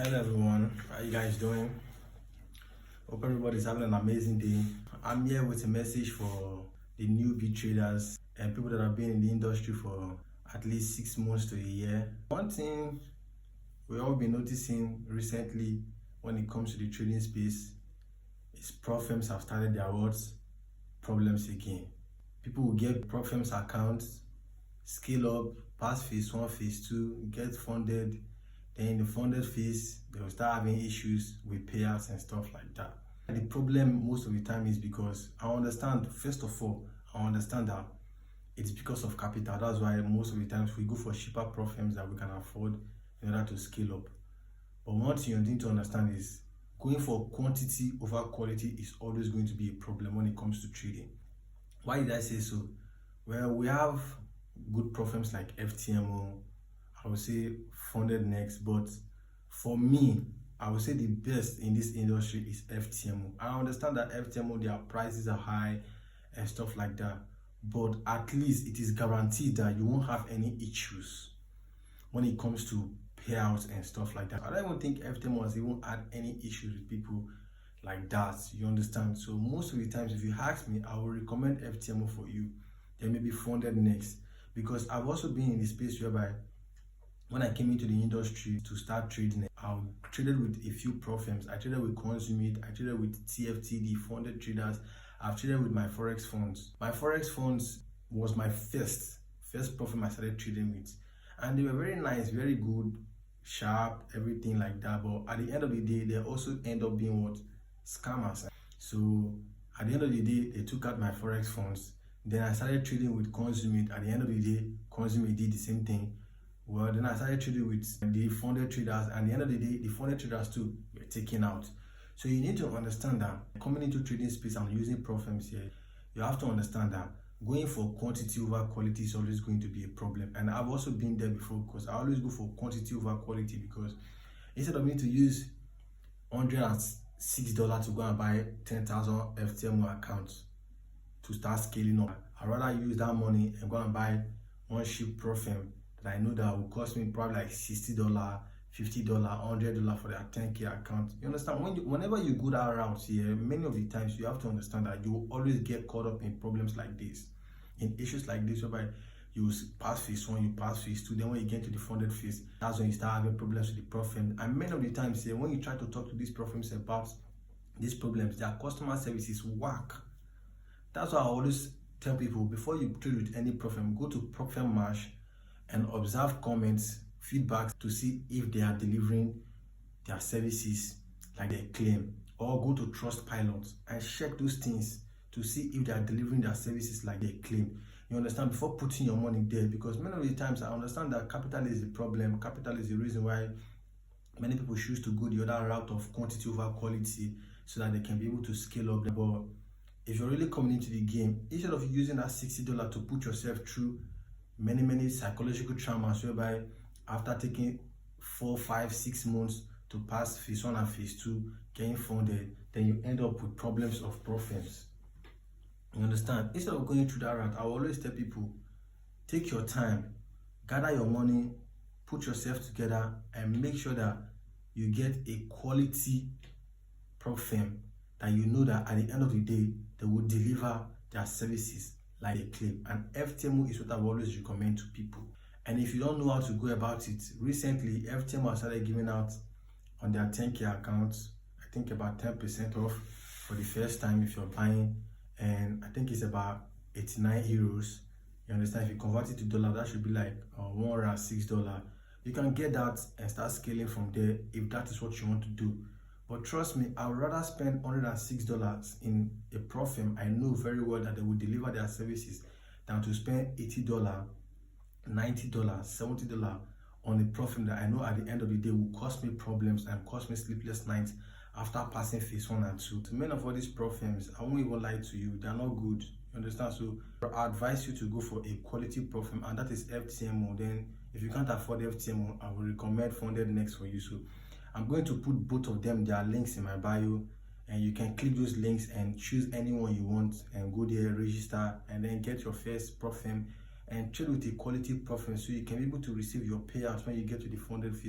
Hello everyone, how you guys doing? Hope everybody's having an amazing day. I'm here with a message for the newbie traders and people that have been in the industry for at least 6 months to a year. One thing we all been noticing recently when it comes to the trading space is prop firms have started their problems again. People will get prop firms accounts, scale up, pass phase 1, phase 2, get funded. Then in the funded phase, they will start having issues with payouts and stuff like that. The problem most of the time is because I understand that it's because of capital. That's why most of the times we go for cheaper prop firms that we can afford in order to scale up. But one thing you need to understand is going for quantity over quality is always going to be a problem when it comes to trading. Why did I say so? Well, we have good prop firms like FTMO, I would say funded next, but for me, I would say the best in this industry is FTMO. I understand that FTMO, their prices are high and stuff like that, but at least it is guaranteed that you won't have any issues when it comes to payouts and stuff like that. I don't even think FTMO has even had any issues with people like that, you understand? So most of the times, if you ask me, I will recommend FTMO for you. Then maybe funded next, because I've also been in the space whereby when I came into the industry to start trading, I traded with a few prop firms. I traded with Consumate, I traded with TFTD, funded traders. I've traded with my Forex funds. My Forex funds was my first prop firm I started trading with. And they were very nice, very good, sharp, everything like that. But at the end of the day, they also end up being what? Scammers. So at the end of the day, they took out my Forex funds. Then I started trading with Consumate. At the end of the day, Consumate did the same thing. Well, then I started trading with the funded traders, and at the end of the day, the funded traders too were taken out. So you need to understand that coming into trading space and using prop firms here, you have to understand that going for quantity over quality is always going to be a problem. And I've also been there before, because I always go for quantity over quality, because instead of me to use $106 to go and buy 10,000 FTMO accounts to start scaling up, I'd rather use that money and go and buy one cheap prop firm that I know that will cost me probably like $60, $50, $100 for their 10K account. You understand? Whenever you go that route here, many of the times you have to understand that you will always get caught up in problems like this, in issues like this, whereby you pass phase 1, you pass phase 2, then when you get to the funded phase, that's when you start having problems with the prop firm. And many of the times here, when you try to talk to these prop firms about these problems, their customer service is whack. That's why I always tell people, before you trade with any prop firm, go to prop firm Marsh and observe comments, feedback to see if they are delivering their services like they claim, or go to Trustpilot and check those things to see if they are delivering their services like they claim. You understand? Before putting your money there, because many of the times I understand that capital is the problem. Capital is the reason why many people choose to go the other route of quantity over quality so that they can be able to scale up. But if you're really coming into the game, instead of using that $60 to put yourself through many psychological traumas, whereby after taking 4, 5, 6 months to pass phase 1 and phase 2, getting funded, then you end up with problems of prop firms. You understand? Instead of going through that route, I always tell people, take your time, gather your money, put yourself together, and make sure that you get a quality prop firm that you know that at the end of the day, they will deliver their services like they claim. And FTMO is what I always recommend to people. And if you don't know how to go about it, recently FTMO started giving out on their 10K accounts, I think about 10% off for the first time if you're buying, and I think it's about 89 euros. You understand? If you convert it to dollar, that should be like $106. You can get that and start scaling from there if that is what you want to do. But trust me, I would rather spend $106 in a prop firm I know very well that they will deliver their services than to spend $80, $90, $70 on a prop firm that I know at the end of the day will cause me problems and cause me sleepless nights after passing phase 1 and 2. To many of all these prop firms, I won't even lie to you, they're not good. You understand? So I advise you to go for a quality prop firm, and that is FTMO. Then if you can't afford FTMO, I will recommend funded next for you. So I'm going to put both of them, their links in my bio, and you can click those links and choose anyone you want and go there, register, and then get your first prop firm and trade with a quality prop firm so you can be able to receive your payouts when you get to the funded phase.